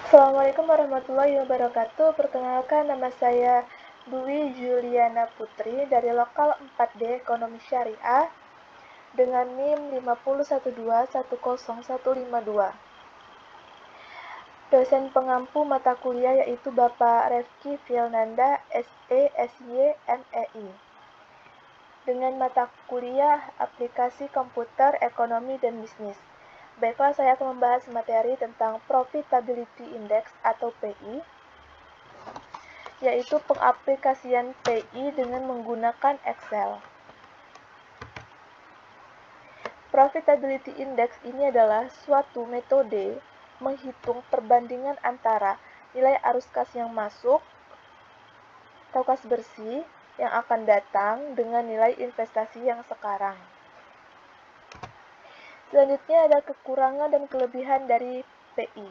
Assalamualaikum warahmatullahi wabarakatuh. Perkenalkan, nama saya Dwi Juliana Putri dari Lokal 4D Ekonomi Syariah dengan NIM 501210152. Dosen pengampu mata kuliah yaitu Bapak Refki Fielnanda, SE, SY, MEI. Dengan mata kuliah Aplikasi Komputer, Ekonomi, dan Bisnis. Baiklah, saya akan membahas materi tentang Profitability Index atau PI, yaitu pengaplikasian PI dengan menggunakan Excel. Profitability Index ini adalah suatu metode menghitung perbandingan antara nilai arus kas yang masuk atau kas bersih yang akan datang dengan nilai investasi yang sekarang. Selanjutnya ada kekurangan dan kelebihan dari PI.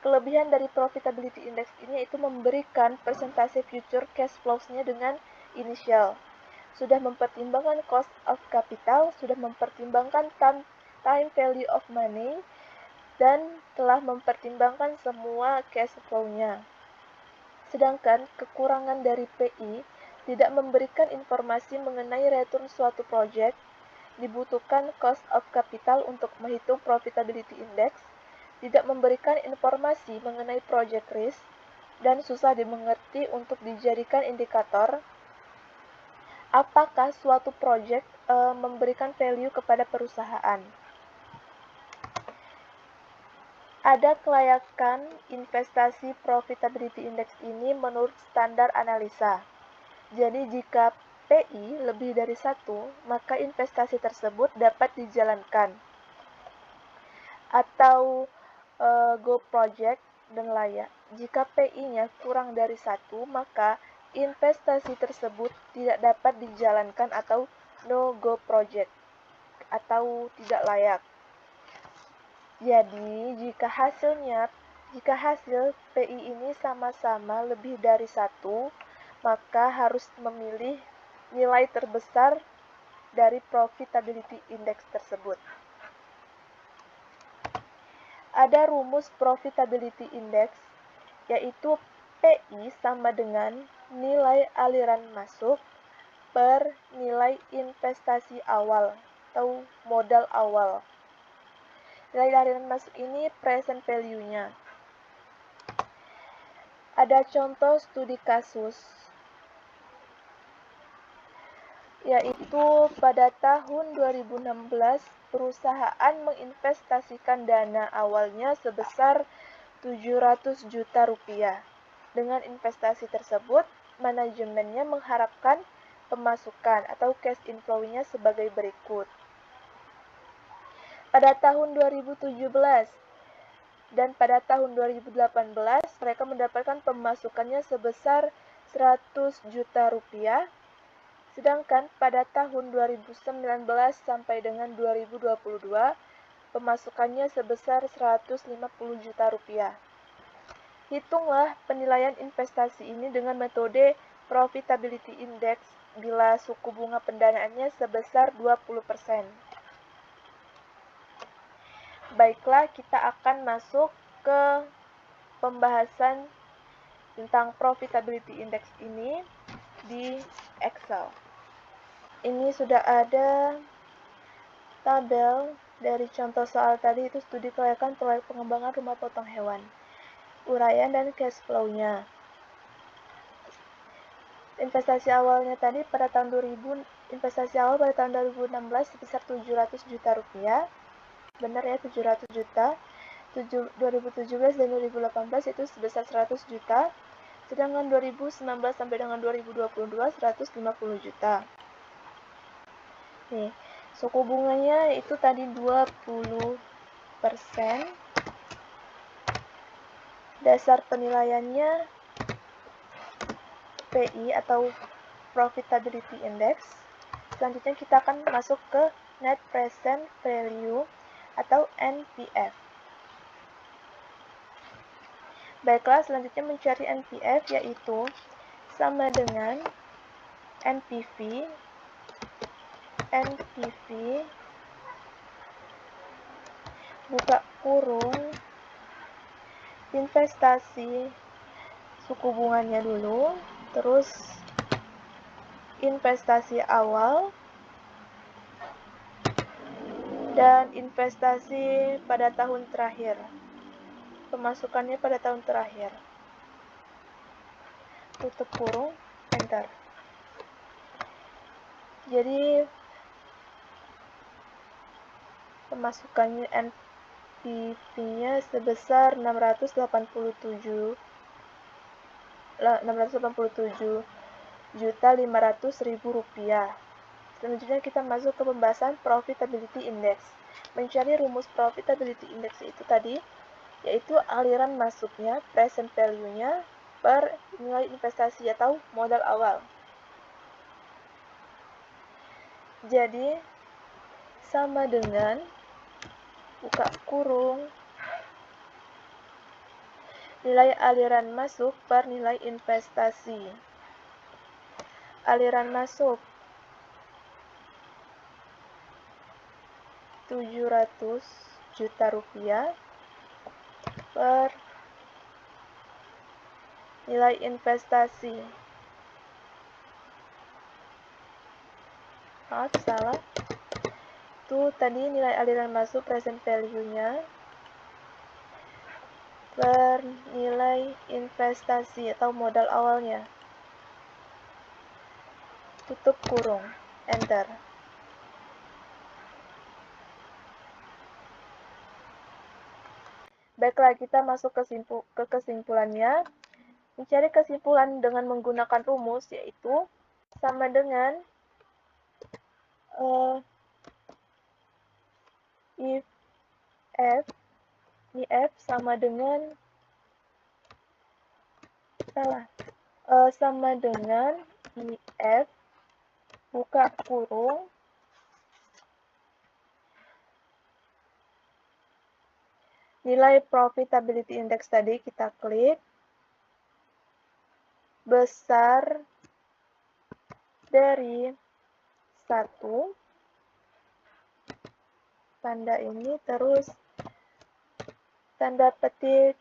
Kelebihan dari Profitability Index ini yaitu memberikan persentase future cash flows-nya dengan inisial. Sudah mempertimbangkan cost of capital, sudah mempertimbangkan time value of money, dan telah mempertimbangkan semua cash flow-nya. Sedangkan kekurangan dari PI tidak memberikan informasi mengenai return suatu project, dibutuhkan cost of capital untuk menghitung Profitability Index, tidak memberikan informasi mengenai project risk, dan susah dimengerti untuk dijadikan indikator apakah suatu project memberikan value kepada perusahaan. Ada kelayakan investasi Profitability Index ini menurut standar analisa. Jadi jika PI lebih dari 1, maka investasi tersebut dapat dijalankan. Atau go project dan layak. Jika PI-nya kurang dari 1, maka investasi tersebut tidak dapat dijalankan atau no go project atau tidak layak. Jadi, jika hasil PI ini sama-sama lebih dari 1, maka harus memilih nilai terbesar dari Profitability Index tersebut. Ada rumus Profitability Index, yaitu PI sama dengan nilai aliran masuk per nilai investasi awal atau modal awal. Nilai aliran masuk ini present value-nya. Ada contoh studi kasus, yaitu pada tahun 2016 perusahaan menginvestasikan dana awalnya sebesar 700 juta rupiah. Dengan investasi tersebut, manajemennya mengharapkan pemasukan atau cash inflow-nya sebagai berikut. Pada tahun 2017 dan pada tahun 2018, mereka mendapatkan pemasukannya sebesar 100 juta rupiah. Sedangkan pada tahun 2019 sampai dengan 2022, pemasukannya sebesar 150 juta rupiah. Hitunglah penilaian investasi ini dengan metode Profitability Index bila suku bunga pendanaannya sebesar 20%. Baiklah, kita akan masuk ke pembahasan tentang Profitability Index ini di Excel. Ini sudah ada tabel dari contoh soal tadi, itu studi kelayakan proyek pengembangan rumah potong hewan, uraian dan cash flow-nya. Investasi awalnya tadi pada tahun 2016 sebesar 700 juta rupiah. Benar ya, 700 juta. 2017 dan 2018 itu sebesar 100 juta. Sedangkan 2019 sampai dengan 2022 150 juta. Nih, suku bunganya itu tadi 20%. Dasar penilaiannya PI atau Profitability Index. Selanjutnya kita akan masuk ke Net Present Value atau NPV. Baiklah, selanjutnya mencari NPV yaitu sama dengan NPV buka kurung investasi suku bunganya dulu, terus investasi awal, dan investasi pada tahun terakhir. Pemasukannya pada tahun terakhir. Tutup kurung, enter. Jadi pemasukannya NPV-nya sebesar 687.500.000 rupiah. Selanjutnya kita masuk ke pembahasan profitability index. Mencari rumus profitability index itu tadi, yaitu aliran masuknya, present value-nya, per nilai investasi atau modal awal. Jadi, sama dengan buka kurung nilai aliran masuk per nilai investasi. Aliran masuk 700 juta rupiah per nilai investasi. Maaf, salah. Itu tadi nilai aliran masuk present value-nya per nilai investasi atau modal awalnya. Tutup kurung, enter. Baiklah, kita masuk ke kesimpulannya. Mencari kesimpulan dengan menggunakan rumus, yaitu sama dengan if sama dengan sama dengan if buka kurung nilai profitability index tadi kita klik besar dari 1, tanda ini, terus tanda petik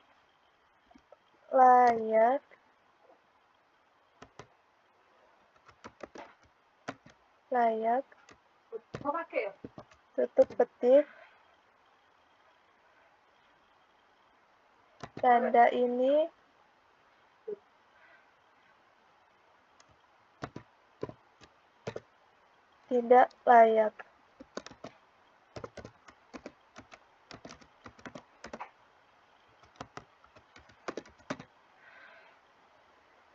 layak, tutup petik, tanda ini tidak layak.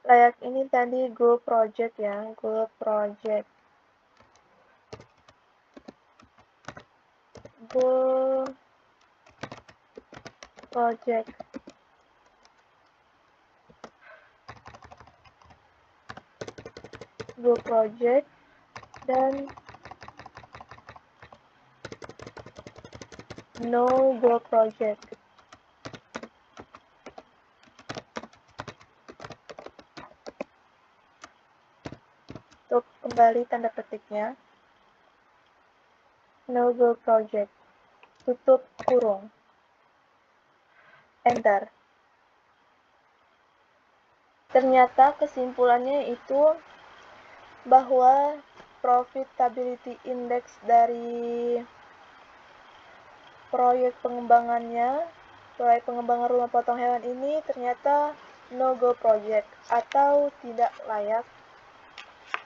Layak ini tadi Go Project ya, Go Project. Go Project. Go Project dan No Go Project. Untuk kembali tanda petiknya, No Go Project. Tutup kurung, enter. Ternyata kesimpulannya itu bahwa profitability index dari proyek pengembangan rumah potong hewan ini ternyata no go project atau tidak layak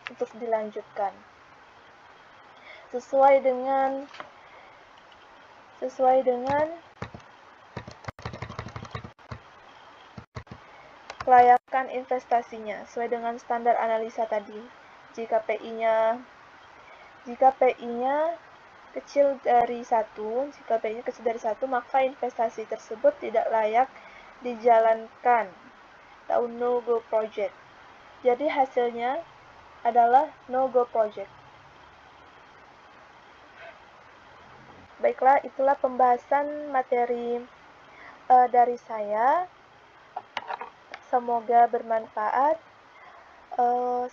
untuk dilanjutkan. Sesuai dengan kelayakan investasinya, sesuai dengan standar analisa tadi. Jika PI-nya kecil dari 1, maka investasi tersebut tidak layak dijalankan atau no go project. Jadi hasilnya adalah no go project. Baiklah, itulah pembahasan materi dari saya. Semoga bermanfaat.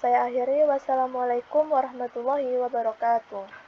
Saya akhiri. Wassalamualaikum warahmatullahi wabarakatuh.